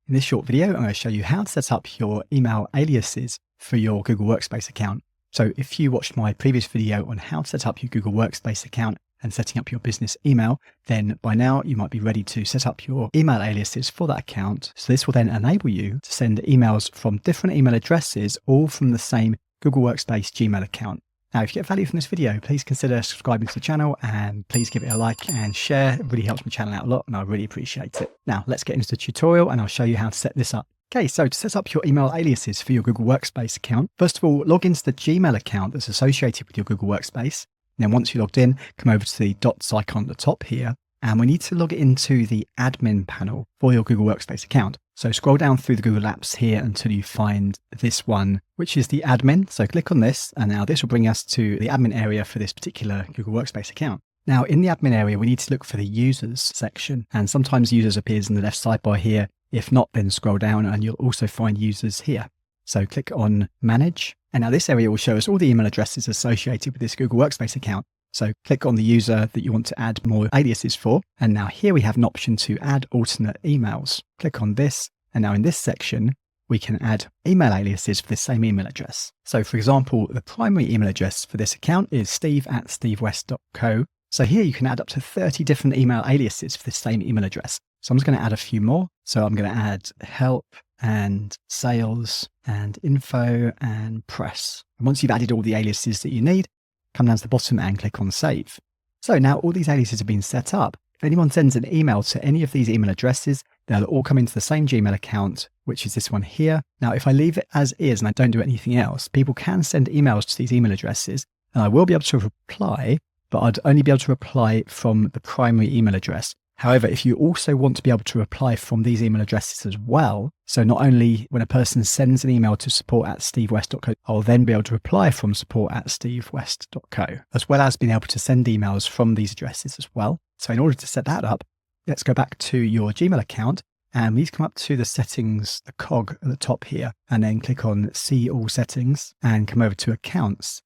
In this short video, I'm going to show you how to set up your email aliases for your Google Workspace account. So if you watched my previous video on how to set up your Google Workspace account and setting up your business email, then by now you might be ready to set up your email aliases for that account. So this will then enable you to send emails from different email addresses, all from the same Google Workspace Gmail account. Now, if you get value from this video, please consider subscribing to the channel and please give it a like and share. It really helps my channel out a lot and I really appreciate it. Now, let's get into the tutorial and I'll show you how to set this up. Okay, so to set up your email aliases for your Google Workspace account, first of all, log into the Gmail account that's associated with your Google Workspace. And then once you're logged in, come over to the dots icon at the top here. And we need to log into the admin panel for your Google Workspace account. So scroll down through the Google Apps here until you find this one, which is the admin. So click on this, and now this will bring us to the admin area for this particular Google Workspace account. Now in the admin area, we need to look for the users section, and sometimes users appears in the left sidebar here. If not, then scroll down and you'll also find users here. So click on manage. And now this area will show us all the email addresses associated with this Google Workspace account. So click on the user that you want to add more aliases for. And now here we have an option to add alternate emails. Click on this. And now in this section, we can add email aliases for the same email address. So for example, the primary email address for this account is steve@stevewest.co. So here you can add up to 30 different email aliases for the same email address. So I'm just going to add a few more. So I'm going to add help and sales and info and press. And once you've added all the aliases that you need, come down to the bottom and click on save. So now all these aliases have been set up. If anyone sends an email to any of these email addresses, they'll all come into the same Gmail account, which is this one here. Now, if I leave it as is and I don't do anything else, people can send emails to these email addresses and I will be able to reply, but I'd only be able to reply from the primary email address. However, if you also want to be able to reply from these email addresses as well, so not only when a person sends an email to support@stevewest.co, I'll then be able to reply from support@stevewest.co, as well as being able to send emails from these addresses as well. So in order to set that up, let's go back to your Gmail account and please come up to the settings, the cog at the top here, and then click on see all settings and come over to accounts.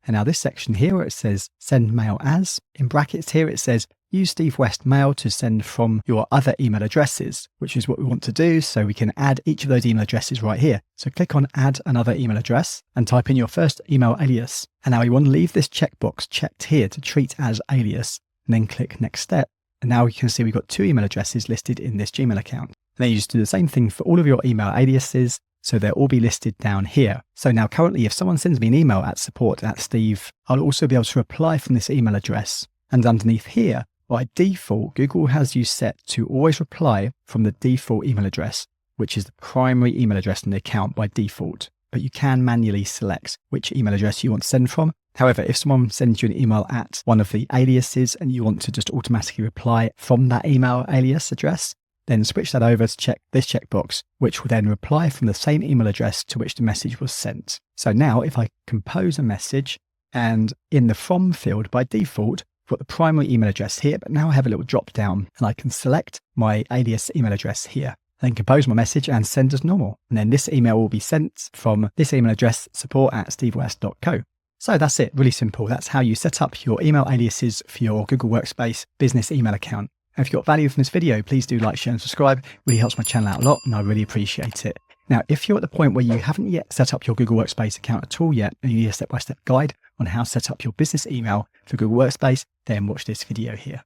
And now this section here where it says send mail as, in brackets here it says use Steve West mail to send from your other email addresses, which is what we want to do. So we can add each of those email addresses right here. So click on add another email address and type in your first email alias. And now we want to leave this checkbox checked here to treat as alias and then click next step. And now you can see we've got 2 email addresses listed in this Gmail account. And then you just do the same thing for all of your email aliases. So they'll all be listed down here. So now currently, if someone sends me an email at support@steve, I'll also be able to reply from this email address. And underneath here, by default, Google has you set to always reply from the default email address, which is the primary email address in the account by default. But you can manually select which email address you want to send from. However, if someone sends you an email at one of the aliases and you want to just automatically reply from that email alias address, then switch that over to check this checkbox, which will then reply from the same email address to which the message was sent. So now if I compose a message and in the from field by default, I've got the primary email address here, but now I have a little drop down and I can select my alias email address here, then compose my message and send as normal. And then this email will be sent from this email address, support@stevewest.co. So that's it, really simple. That's how you set up your email aliases for your Google Workspace business email account. And if you got value from this video, please do like, share and subscribe. It really helps my channel out a lot and I really appreciate it. Now, if you're at the point where you haven't yet set up your Google Workspace account at all yet, and you need a step-by-step guide on how to set up your business email for Google Workspace, then watch this video here.